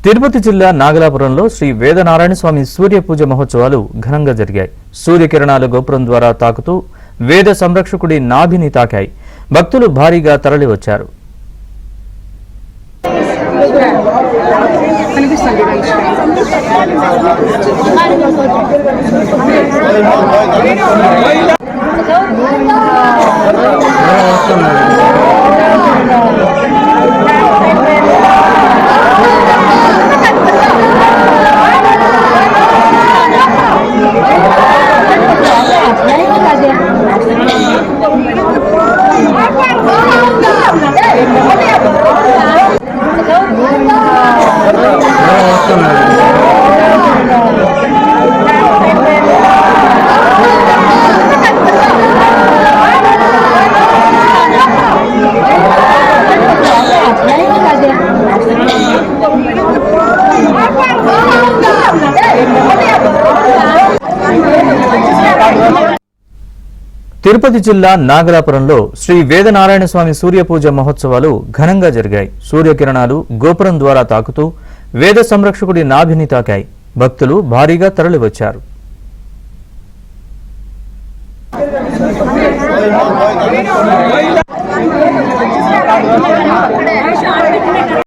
తిరుపతి జిల్లా నాగలాపురంలో శ్రీ వేదనారాయణ స్వామి సూర్య పూజ మహోత్సవాలు ఘనంగా జరిగాయి. సూర్యకిరణాలు గోపురం ద్వారా తాకుతూ వేద సంరక్షకుడి నాభిని తాకాయి. భక్తులు భారీగా తరలివచ్చారు. తిరుపతి జిల్లా నాగలాపురంలో శ్రీ వేదనారాయణ స్వామి సూర్య పూజ మహోత్సవాలు ఘనంగా జరిగాయి. సూర్యకిరణాలు గోపురం ద్వారా తాకుతూ వేద సంరక్షకుడి నాభిని తాకాయి. భక్తులు భారీగా తరలివచ్చారు.